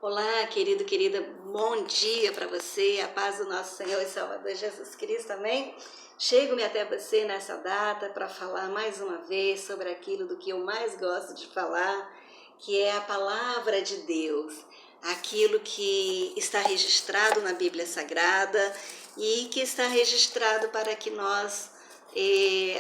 Olá, querido, querida, bom dia para você, a paz do nosso Senhor e Salvador Jesus Cristo, amém? Chego-me até você nessa data para falar mais uma vez sobre aquilo do que eu mais gosto de falar, que é a palavra de Deus, aquilo que está registrado na Bíblia Sagrada e que está registrado para que nós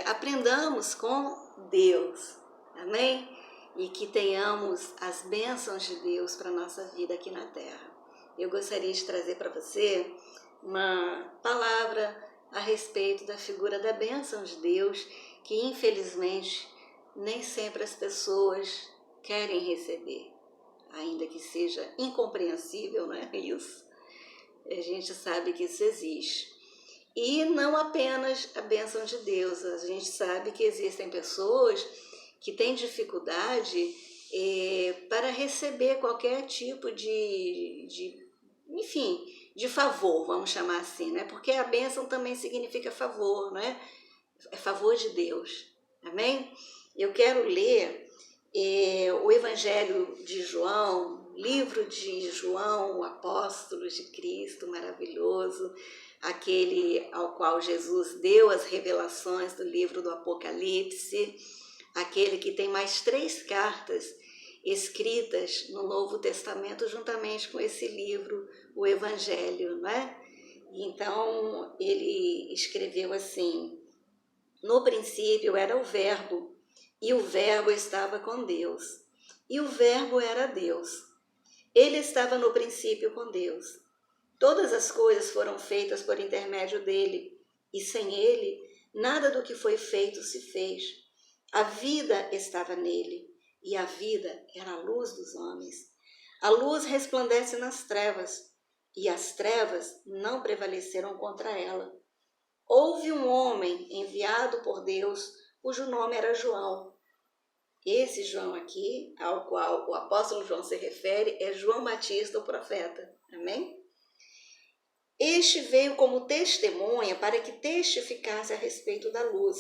aprendamos com Deus, amém? E que tenhamos as bênçãos de Deus para a nossa vida aqui na Terra. Eu gostaria de trazer para você uma palavra a respeito da figura da bênção de Deus, que infelizmente nem sempre as pessoas querem receber, ainda que seja incompreensível, não é isso? A gente sabe que isso existe. E não apenas a bênção de Deus, a gente sabe que existem pessoas que têm dificuldade para receber qualquer tipo de favor, vamos chamar assim, né? Porque a bênção também significa favor, né? É favor de Deus, amém? Eu quero ler o Evangelho de João, livro de João, o apóstolo de Cristo, maravilhoso, aquele ao qual Jesus deu as revelações do livro do Apocalipse, aquele que tem mais 3 cartas escritas no Novo Testamento juntamente com esse livro, o Evangelho, não é? Então, ele escreveu assim: no princípio era o Verbo, e o Verbo estava com Deus, e o Verbo era Deus. Ele estava no princípio com Deus. Todas as coisas foram feitas por intermédio dele, e sem ele, nada do que foi feito se fez. A vida estava nele, e a vida era a luz dos homens. A luz resplandece nas trevas, e as trevas não prevaleceram contra ela. Houve um homem enviado por Deus, cujo nome era João. Esse João aqui, ao qual o apóstolo João se refere, é João Batista, o profeta. Amém? Este veio como testemunha para que testificasse a respeito da luz,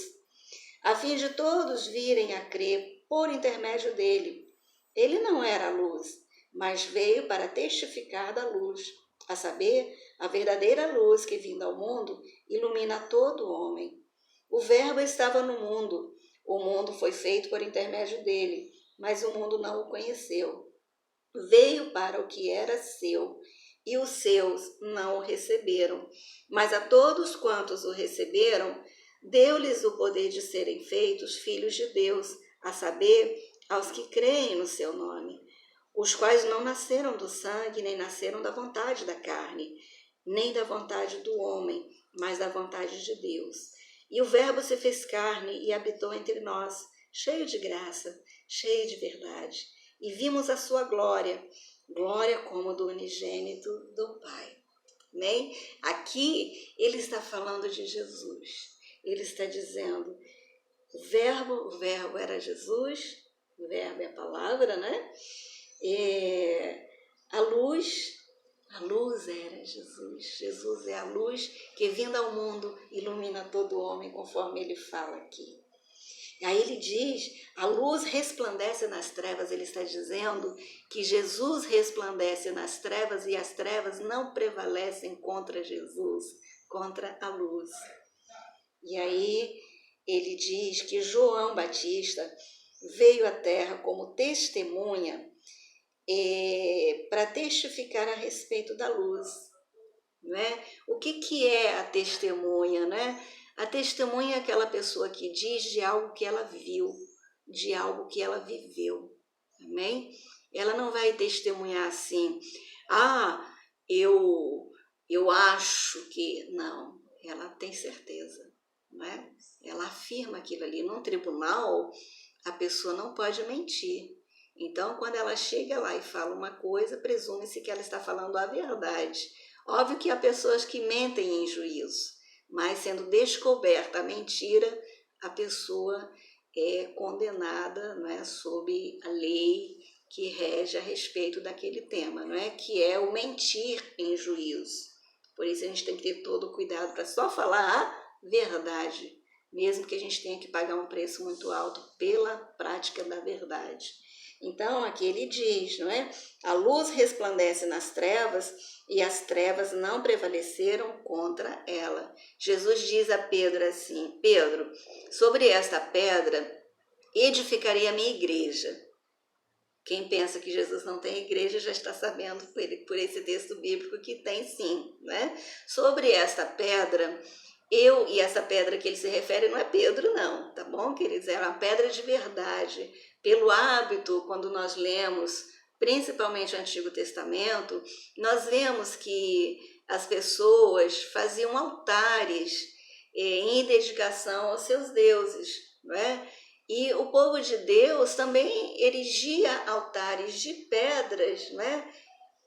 a fim de todos virem a crer por intermédio dele. Ele não era a luz, mas veio para testificar da luz, a saber, a verdadeira luz que, vindo ao mundo, ilumina todo homem. O Verbo estava no mundo, o mundo foi feito por intermédio dele, mas o mundo não o conheceu. Veio para o que era seu, e os seus não o receberam. Mas a todos quantos o receberam, deu-lhes o poder de serem feitos filhos de Deus, a saber, aos que creem no seu nome, os quais não nasceram do sangue, nem nasceram da vontade da carne, nem da vontade do homem, mas da vontade de Deus. E o Verbo se fez carne e habitou entre nós, cheio de graça, cheio de verdade. E vimos a sua glória, glória como do unigênito do Pai. Amém? Aqui ele está falando de Jesus. Ele está dizendo, o verbo era Jesus, o verbo é a palavra, né? A luz era Jesus. Jesus é a luz que, vindo ao mundo, ilumina todo homem, conforme ele fala aqui. Aí ele diz, a luz resplandece nas trevas, ele está dizendo que Jesus resplandece nas trevas e as trevas não prevalecem contra Jesus, contra a luz. E aí ele diz que João Batista veio à terra como testemunha para testificar a respeito da luz, né? O que é a testemunha, né? A testemunha é aquela pessoa que diz de algo que ela viu, de algo que ela viveu, amém? Ela não vai testemunhar assim, eu acho que... Não, ela tem certeza, né? Ela afirma aquilo ali. Num tribunal, a pessoa não pode mentir. Então, quando ela chega lá e fala uma coisa, presume-se que ela está falando a verdade. Óbvio que há pessoas que mentem em juízo, mas sendo descoberta a mentira, a pessoa é condenada, não é, sob a lei que rege a respeito daquele tema, não é, que é o mentir em juízo. Por isso a gente tem que ter todo o cuidado para só falar a verdade, mesmo que a gente tenha que pagar um preço muito alto pela prática da verdade. Então, aqui ele diz, não é? A luz resplandece nas trevas e as trevas não prevaleceram contra ela. Jesus diz a Pedro assim: Pedro, sobre esta pedra edificarei a minha igreja. Quem pensa que Jesus não tem igreja já está sabendo por esse texto bíblico que tem sim, né? Sobre esta pedra, e essa pedra que ele se refere não é Pedro não, tá bom, queridos? É uma pedra de verdade. Pelo hábito, quando nós lemos, principalmente o Antigo Testamento, nós vemos que as pessoas faziam altares em dedicação aos seus deuses, não é? E o povo de Deus também erigia altares de pedras, né?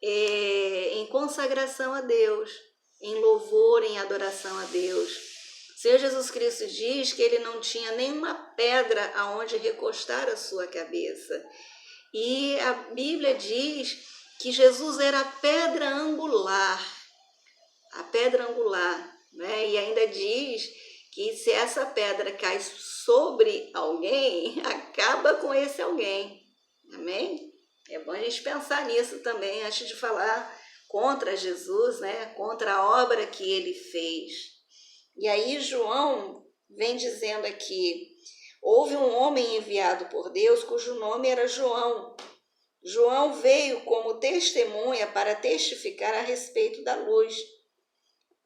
Em consagração a Deus, em louvor, em adoração a Deus. O Senhor Jesus Cristo diz que ele não tinha nenhuma pedra aonde recostar a sua cabeça. E a Bíblia diz que Jesus era a pedra angular, né? E ainda diz que se essa pedra cai sobre alguém, acaba com esse alguém. Amém? É bom a gente pensar nisso também antes de falar contra Jesus, né? Contra a obra que ele fez. E aí João vem dizendo aqui: houve um homem enviado por Deus cujo nome era João. João veio como testemunha para testificar a respeito da luz,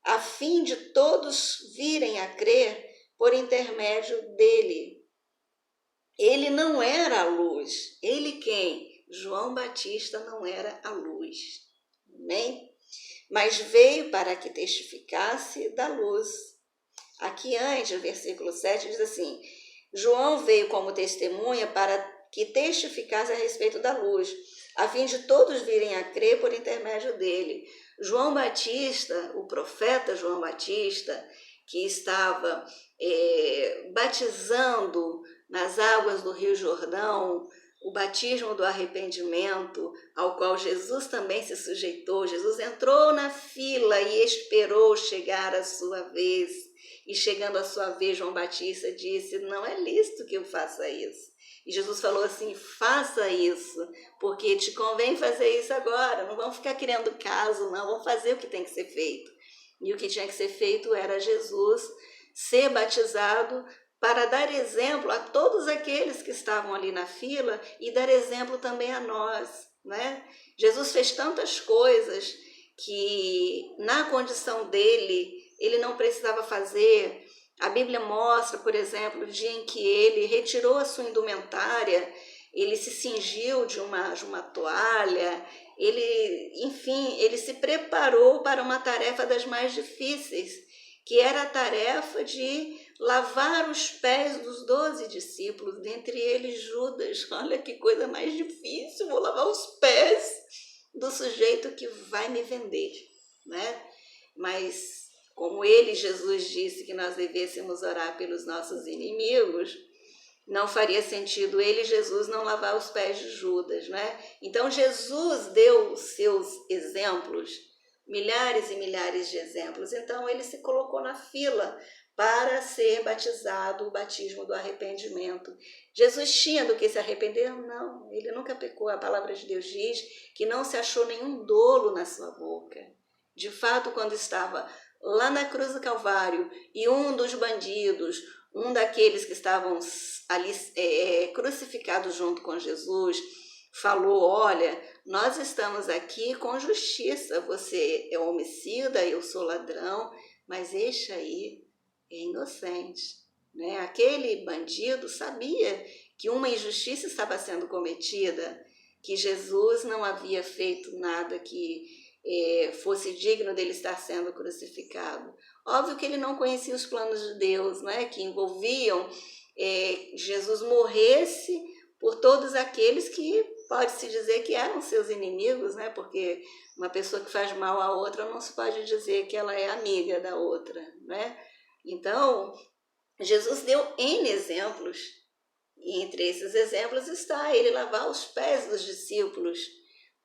a fim de todos virem a crer por intermédio dele. Ele não era a luz. Ele quem? João Batista não era a luz. Amém? Mas veio para que testificasse da luz. Aqui antes, no versículo 7, diz assim: João veio como testemunha para que testificasse a respeito da luz, a fim de todos virem a crer por intermédio dele. João Batista, o profeta João Batista, que estava batizando nas águas do Rio Jordão, o batismo do arrependimento, ao qual Jesus também se sujeitou. Jesus entrou na fila e esperou chegar a sua vez. E chegando a sua vez, João Batista disse: não é lícito que eu faça isso. E Jesus falou assim: faça isso, porque te convém fazer isso agora. Não vamos ficar criando caso, não. Vamos fazer o que tem que ser feito. E o que tinha que ser feito era Jesus ser batizado para dar exemplo a todos aqueles que estavam ali na fila e dar exemplo também a nós, né? Jesus fez tantas coisas que na condição dele, ele não precisava fazer. A Bíblia mostra, por exemplo, o dia em que ele retirou a sua indumentária, ele se cingiu de uma toalha, ele se preparou para uma tarefa das mais difíceis, que era a tarefa de lavar os pés dos 12 discípulos, dentre eles Judas. Olha que coisa mais difícil, vou lavar os pés do sujeito que vai me vender, né? Mas como Jesus disse que nós devêssemos orar pelos nossos inimigos, não faria sentido Jesus não lavar os pés de Judas, né? Então Jesus deu os seus exemplos, milhares e milhares de exemplos. Então ele se colocou na fila para ser batizado, o batismo do arrependimento. Jesus tinha do que se arrepender? Não, ele nunca pecou. A palavra de Deus diz que não se achou nenhum dolo na sua boca. De fato, quando estava lá na cruz do Calvário e um dos bandidos, um daqueles que estavam ali crucificados junto com Jesus, falou: olha, nós estamos aqui com justiça, você é homicida, eu sou ladrão, mas este aí é inocente, né? Aquele bandido sabia que uma injustiça estava sendo cometida, que Jesus não havia feito nada que fosse digno dele estar sendo crucificado. Óbvio que ele não conhecia os planos de Deus, né? Que envolviam Jesus morresse por todos aqueles que pode-se dizer que eram seus inimigos, né? Porque uma pessoa que faz mal à outra não se pode dizer que ela é amiga da outra, né? Então, Jesus deu N exemplos, e entre esses exemplos está ele lavar os pés dos discípulos,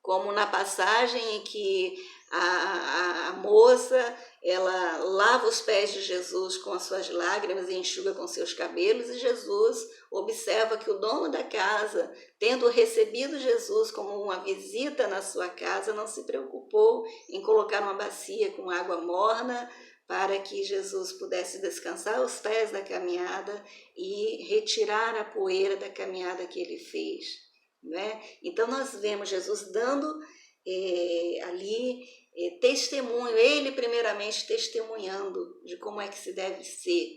como na passagem em que a moça ela lava os pés de Jesus com as suas lágrimas e enxuga com seus cabelos, e Jesus observa que o dono da casa, tendo recebido Jesus como uma visita na sua casa, não se preocupou em colocar uma bacia com água morna para que Jesus pudesse descansar os pés da caminhada e retirar a poeira da caminhada que ele fez, né? Então nós vemos Jesus dando ali testemunho, ele primeiramente testemunhando de como é que se deve ser,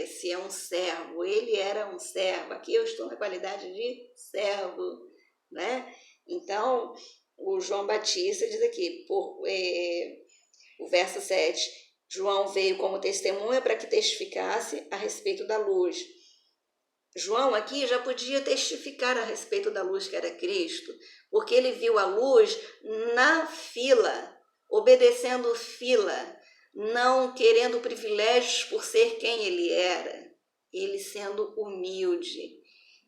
se é um servo. Ele era um servo, aqui eu estou na qualidade de servo, né? Então o João Batista diz aqui, o verso 7, João veio como testemunha para que testificasse a respeito da luz. João aqui já podia testificar a respeito da luz que era Cristo, porque ele viu a luz na fila, obedecendo fila, não querendo privilégios por ser quem ele era, ele sendo humilde.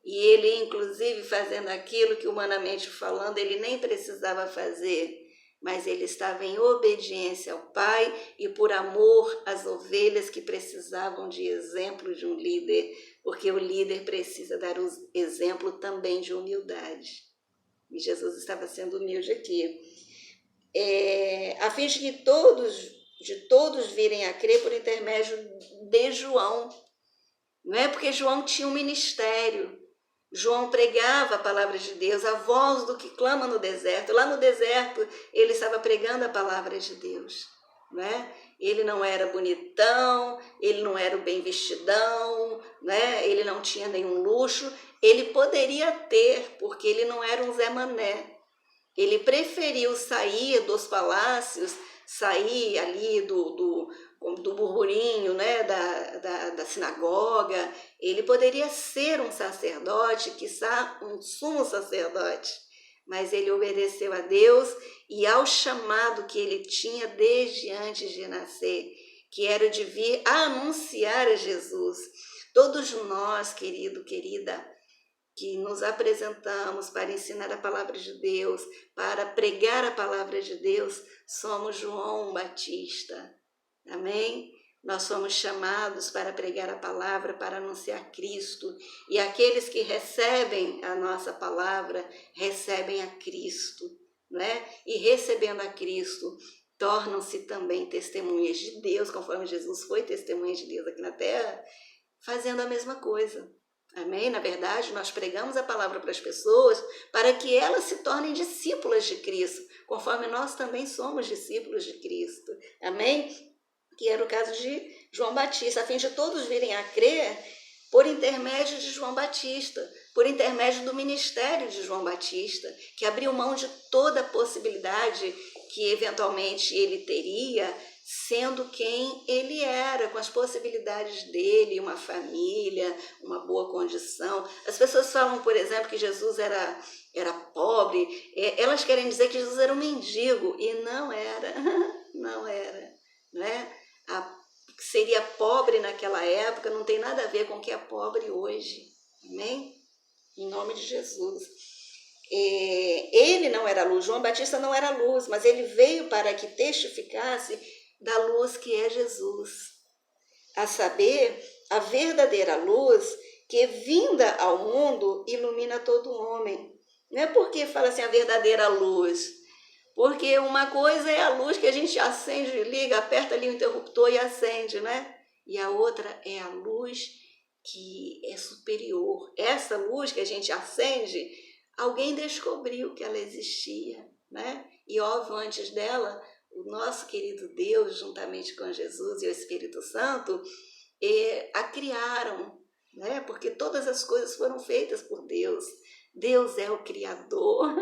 E ele, inclusive, fazendo aquilo que, humanamente falando, ele nem precisava fazer, mas ele estava em obediência ao Pai e por amor às ovelhas que precisavam de exemplo de um líder, porque o líder precisa dar o exemplo também de humildade. E Jesus estava sendo humilde aqui. A fim de que todos virem a crer por intermédio de João. Não é porque João tinha um ministério. João pregava a palavra de Deus, a voz do que clama no deserto. Lá no deserto, ele estava pregando a palavra de Deus, né? Ele não era bonitão, ele não era o bem vestidão, né? Ele não tinha nenhum luxo. Ele poderia ter, porque ele não era um Zé Mané. Ele preferiu sair dos palácios, sair ali do burburinho, né, da sinagoga. Ele poderia ser um sacerdote, quiçá um sumo sacerdote, mas ele obedeceu a Deus e ao chamado que ele tinha desde antes de nascer, que era de vir a anunciar a Jesus. Todos nós, querido, querida, que nos apresentamos para ensinar a palavra de Deus, para pregar a palavra de Deus, somos João Batista. Amém? Nós somos chamados para pregar a palavra, para anunciar Cristo. E aqueles que recebem a nossa palavra, recebem a Cristo, né? E recebendo a Cristo, tornam-se também testemunhas de Deus, conforme Jesus foi testemunha de Deus aqui na terra, fazendo a mesma coisa. Amém? Na verdade, nós pregamos a palavra para as pessoas para que elas se tornem discípulas de Cristo, conforme nós também somos discípulos de Cristo. Amém? Que era o caso de João Batista, a fim de todos virem a crer por intermédio de João Batista, por intermédio do ministério de João Batista, que abriu mão de toda a possibilidade que eventualmente ele teria, sendo quem ele era, com as possibilidades dele, uma família, uma boa condição. As pessoas falam, por exemplo, que Jesus era pobre, elas querem dizer que Jesus era um mendigo, e não era, não era, né? Que seria pobre naquela época não tem nada a ver com o que é pobre hoje, amém? Em nome de Jesus. Ele não era luz, João Batista não era luz, mas ele veio para que testificasse da luz que é Jesus, a saber, a verdadeira luz que, vinda ao mundo, ilumina todo homem. Não é porque fala assim a verdadeira luz, porque uma coisa é a luz que a gente acende, liga, aperta ali o interruptor e acende, né? E a outra é a luz que é superior. Essa luz que a gente acende, alguém descobriu que ela existia, né? E óbvio, antes dela, o nosso querido Deus, juntamente com Jesus e o Espírito Santo, a criaram, né? Porque todas as coisas foram feitas por Deus. Deus é o Criador,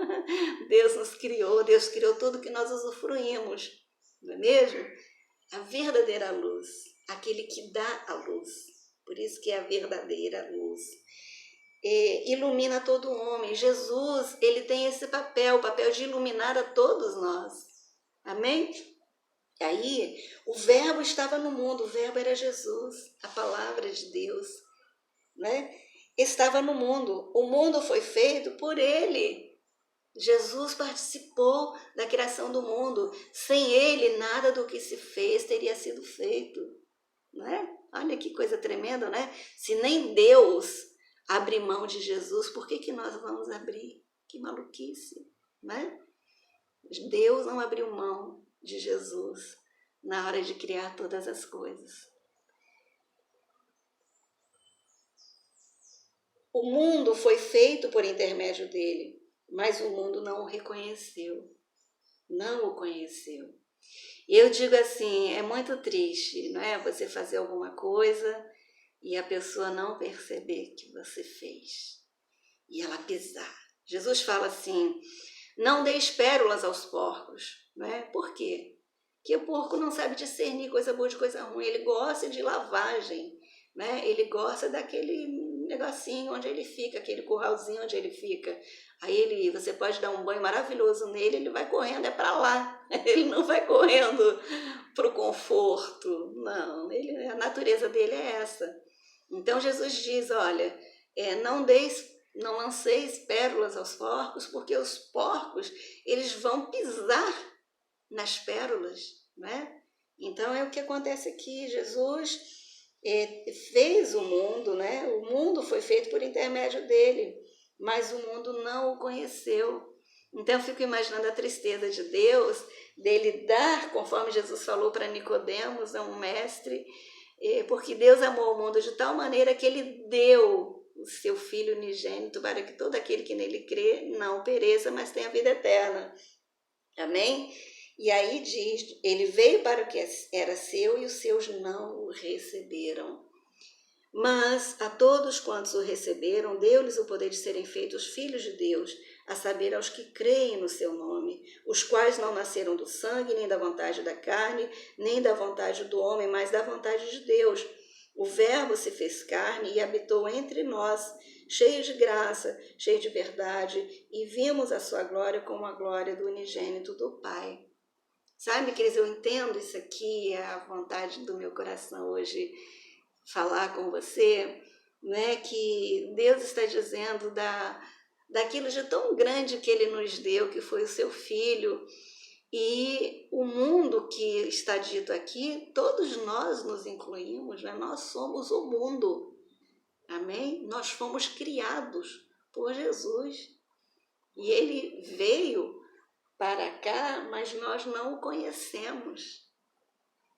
Deus nos criou, Deus criou tudo que nós usufruímos, não é mesmo? A verdadeira luz, aquele que dá a luz, por isso que é a verdadeira luz. Ilumina todo homem. Jesus, ele tem esse papel, o papel de iluminar a todos nós. Amém? Aí, o verbo estava no mundo, o verbo era Jesus, a palavra de Deus, né? Estava no mundo, o mundo foi feito por ele, Jesus participou da criação do mundo. Sem ele, nada do que se fez teria sido feito. Né? Olha que coisa tremenda, né? Se nem Deus abre mão de Jesus, por que nós vamos abrir? Que maluquice, né? Deus não abriu mão de Jesus na hora de criar todas as coisas. O mundo foi feito por intermédio dele, mas o mundo não o reconheceu, não o conheceu. E eu digo assim, é muito triste, não é? Você fazer alguma coisa e a pessoa não perceber que você fez e ela pisar. Jesus fala assim, não deis pérolas aos porcos, não é? Por quê? Porque o porco não sabe discernir coisa boa de coisa ruim, ele gosta de lavagem, né? Ele gosta daquele negocinho onde ele fica, aquele curralzinho onde ele fica. Aí você pode dar um banho maravilhoso nele, ele vai correndo, é para lá. Ele não vai correndo para o conforto, não. A natureza dele é essa. Então Jesus diz, olha, não lanceis pérolas aos porcos, porque os porcos, eles vão pisar nas pérolas, né? Então é o que acontece aqui, Jesus fez o mundo, né? O mundo foi feito por intermédio dele, mas o mundo não o conheceu. Então eu fico imaginando a tristeza de Deus, dele dar, conforme Jesus falou para Nicodemos, um mestre, porque Deus amou o mundo de tal maneira que ele deu o seu Filho unigênito para que todo aquele que nele crê não pereça, mas tenha vida eterna. Amém? E aí diz, ele veio para o que era seu e os seus não o receberam. Mas a todos quantos o receberam, deu-lhes o poder de serem feitos filhos de Deus, a saber, aos que creem no seu nome, os quais não nasceram do sangue, nem da vontade da carne, nem da vontade do homem, mas da vontade de Deus. O Verbo se fez carne e habitou entre nós, cheio de graça, cheio de verdade, e vimos a sua glória como a glória do unigênito do Pai. Sabe, queridos, eu entendo isso aqui, é a vontade do meu coração hoje falar com você, né, que Deus está dizendo daquilo de tão grande que Ele nos deu, que foi o seu Filho, e o mundo que está dito aqui, todos nós nos incluímos, né? Nós somos o mundo, amém? Nós fomos criados por Jesus, e Ele veio para cá, mas nós não o conhecemos.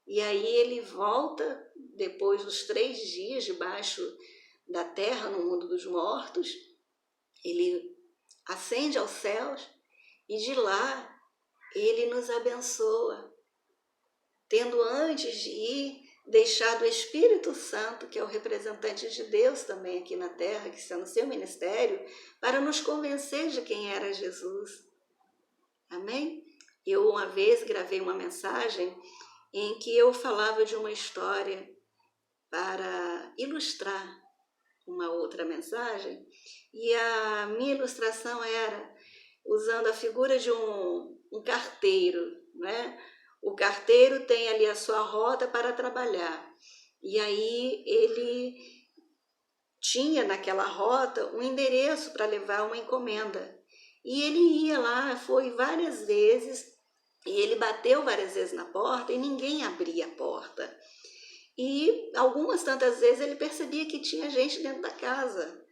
E aí ele volta, depois dos 3 dias debaixo da terra, no mundo dos mortos, ele ascende aos céus e de lá ele nos abençoa, tendo antes de ir deixado o Espírito Santo, que é o representante de Deus também aqui na terra, que está no seu ministério, para nos convencer de quem era Jesus. Amém? Eu uma vez gravei uma mensagem em que eu falava de uma história para ilustrar uma outra mensagem, e a minha ilustração era usando a figura de um carteiro, né? O carteiro tem ali a sua rota para trabalhar, e aí ele tinha naquela rota um endereço para levar uma encomenda, e ele ia lá, foi várias vezes, e ele bateu várias vezes na porta e ninguém abria a porta. E algumas tantas vezes ele percebia que tinha gente dentro da casa.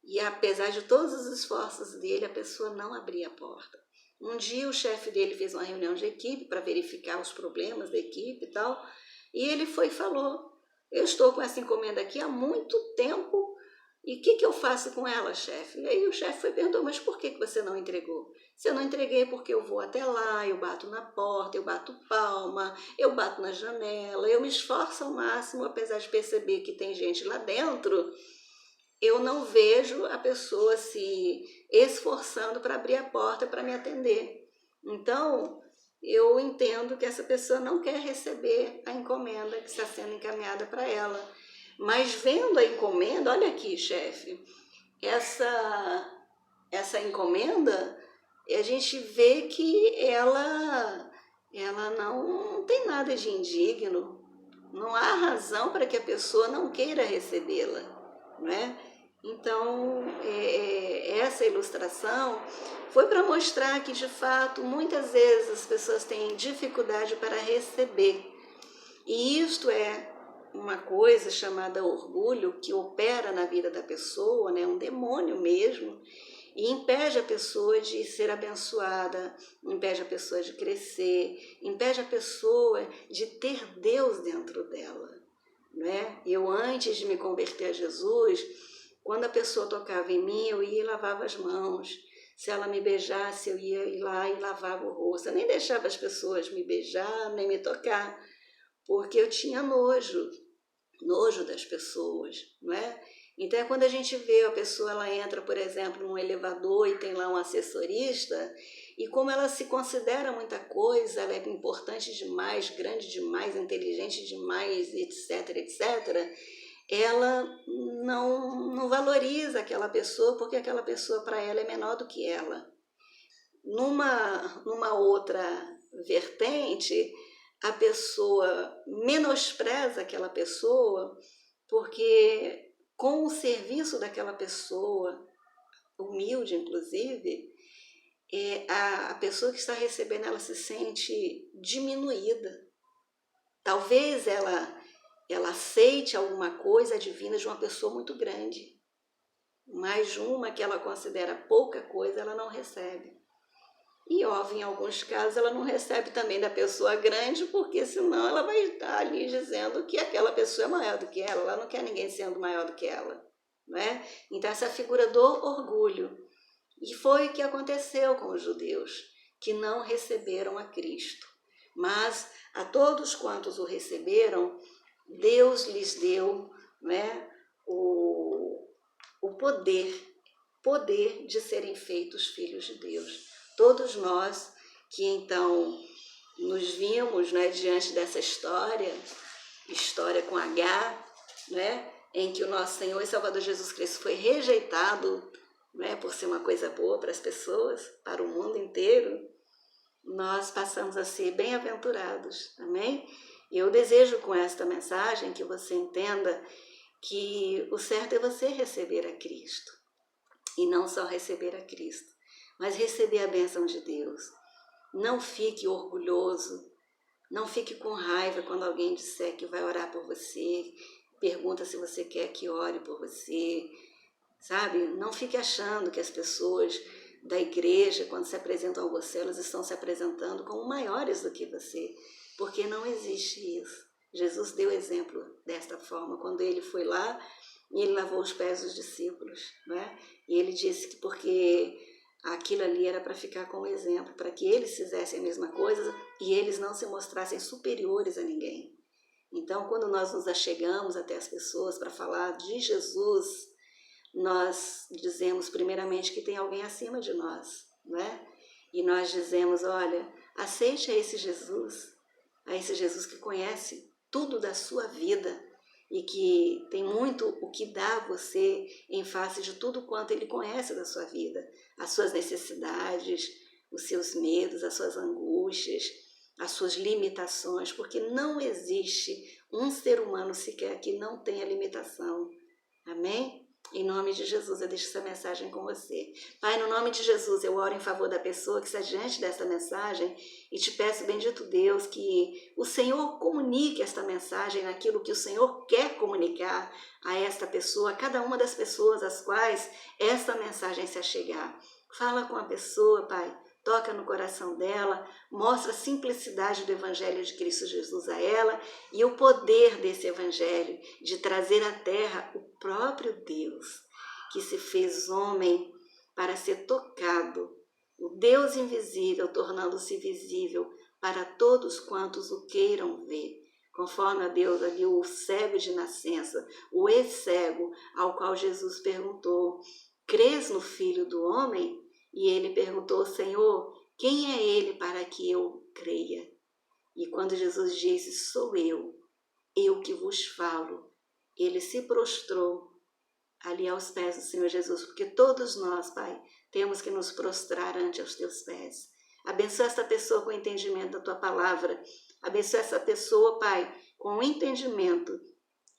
E apesar de todos os esforços dele, a pessoa não abria a porta. Um dia o chefe dele fez uma reunião de equipe para verificar os problemas da equipe e tal. E ele foi e falou, eu estou com essa encomenda aqui há muito tempo. E o que eu faço com ela, chefe? E aí o chefe foi e perguntou, mas por que você não entregou? Se eu não entreguei porque eu vou até lá, eu bato na porta, eu bato palma, eu bato na janela, eu me esforço ao máximo, apesar de perceber que tem gente lá dentro, eu não vejo a pessoa se esforçando para abrir a porta para me atender. Então, eu entendo que essa pessoa não quer receber a encomenda que está sendo encaminhada para ela. Mas vendo a encomenda, olha aqui, chefe, essa encomenda, a gente vê que ela não tem nada de indigno, não há razão para que a pessoa não queira recebê-la, não é? Então, essa ilustração foi para mostrar que, de fato, muitas vezes as pessoas têm dificuldade para receber. E isto é uma coisa chamada orgulho que opera na vida da pessoa, né? Um demônio mesmo, e impede a pessoa de ser abençoada, impede a pessoa de crescer, impede a pessoa de ter Deus dentro dela, né? Eu, antes de me converter a Jesus, quando a pessoa tocava em mim, eu ia e lavava as mãos. Se ela me beijasse, eu ia lá e lavava o rosto. Eu nem deixava as pessoas me beijar, nem me tocar, porque eu tinha nojo das pessoas, não é? Então, é quando a gente vê a pessoa, ela entra, por exemplo, num elevador e tem lá um assessorista, e como ela se considera muita coisa, ela é importante demais, grande demais, inteligente demais, etc, etc, ela não valoriza aquela pessoa, porque aquela pessoa para ela é menor do que ela. Numa outra vertente, a pessoa menospreza aquela pessoa, porque com o serviço daquela pessoa, humilde inclusive, a pessoa que está recebendo, ela se sente diminuída. Talvez ela aceite alguma coisa divina de uma pessoa muito grande, mas uma que ela considera pouca coisa, ela não recebe. E, óbvio, em alguns casos, ela não recebe também da pessoa grande, porque senão ela vai estar ali dizendo que aquela pessoa é maior do que ela não quer ninguém sendo maior do que ela, não é? Então, essa figura do orgulho. E foi o que aconteceu com os judeus, que não receberam a Cristo. Mas a todos quantos o receberam, Deus lhes deu, né, o poder de serem feitos filhos de Deus. Todos nós que então nos vimos, né, diante dessa história com H, né, em que o nosso Senhor e Salvador Jesus Cristo foi rejeitado, né, por ser uma coisa boa para as pessoas, para o mundo inteiro, nós passamos a ser bem-aventurados, amém? E eu desejo com esta mensagem que você entenda que o certo é você receber a Cristo. E não só receber a Cristo, mas receber a bênção de Deus. Não fique orgulhoso, não fique com raiva quando alguém disser que vai orar por você, pergunta se você quer que ore por você, sabe? Não fique achando que as pessoas da igreja, quando se apresentam a você, elas estão se apresentando como maiores do que você, porque não existe isso. Jesus deu exemplo desta forma, quando ele foi lá e ele lavou os pés dos discípulos, né? E ele disse que porque aquilo ali era para ficar como exemplo, para que eles fizessem a mesma coisa e eles não se mostrassem superiores a ninguém. Então, quando nós nos achegamos até as pessoas para falar de Jesus, nós dizemos primeiramente que tem alguém acima de nós, né? E nós dizemos, olha, aceite a esse Jesus que conhece tudo da sua vida e que tem muito o que dar a você em face de tudo quanto ele conhece da sua vida, as suas necessidades, os seus medos, as suas angústias, as suas limitações, porque não existe um ser humano sequer que não tenha limitação. Amém? Em nome de Jesus, eu deixo essa mensagem com você. Pai, no nome de Jesus, eu oro em favor da pessoa que está diante desta mensagem e te peço, bendito Deus, que o Senhor comunique esta mensagem naquilo que o Senhor quer comunicar a esta pessoa, a cada uma das pessoas às quais esta mensagem se achegar. Fala com a pessoa, Pai. Toca no coração dela, mostra a simplicidade do Evangelho de Cristo Jesus a ela e o poder desse Evangelho de trazer à terra o próprio Deus, que se fez homem para ser tocado, o Deus invisível tornando-se visível para todos quantos o queiram ver. Conforme a Deus ali o cego de nascença, o ex-cego, ao qual Jesus perguntou, crês no Filho do Homem? E ele perguntou, Senhor, quem é ele para que eu creia? E quando Jesus disse, sou eu que vos falo, ele se prostrou ali aos pés do Senhor Jesus, porque todos nós, Pai, temos que nos prostrar ante os teus pés. Abençoa esta pessoa com o entendimento da tua palavra. Abençoa essa pessoa, Pai, com o entendimento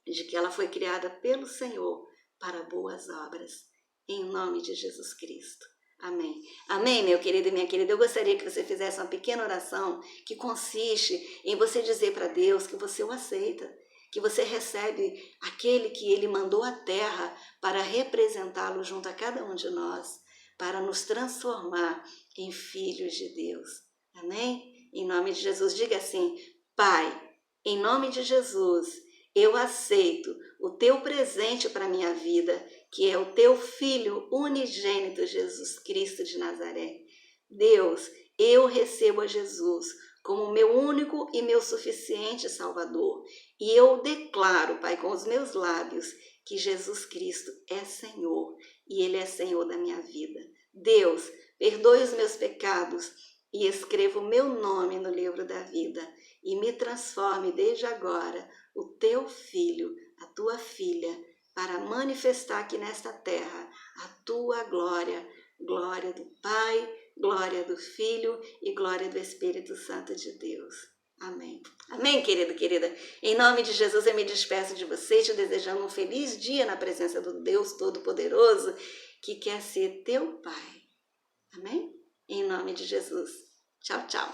de que ela foi criada pelo Senhor para boas obras. Em nome de Jesus Cristo. Amém. Amém, meu querido e minha querida. Eu gostaria que você fizesse uma pequena oração que consiste em você dizer para Deus que você o aceita, que você recebe aquele que Ele mandou à terra para representá-lo junto a cada um de nós, para nos transformar em filhos de Deus. Amém? Em nome de Jesus, diga assim: Pai, em nome de Jesus, eu aceito o teu presente para a minha vida, que é o teu Filho unigênito, Jesus Cristo de Nazaré. Deus, eu recebo a Jesus como meu único e meu suficiente Salvador. E eu declaro, Pai, com os meus lábios, que Jesus Cristo é Senhor e Ele é Senhor da minha vida. Deus, perdoe os meus pecados e escreva o meu nome no livro da vida e me transforme desde agora o teu filho, a tua filha, para manifestar aqui nesta terra a tua glória, glória do Pai, glória do Filho e glória do Espírito Santo de Deus. Amém. Amém, querido, querida. Em nome de Jesus eu me despeço de você, te desejando um feliz dia na presença do Deus Todo-Poderoso, que quer ser teu Pai. Amém? Em nome de Jesus. Tchau, tchau.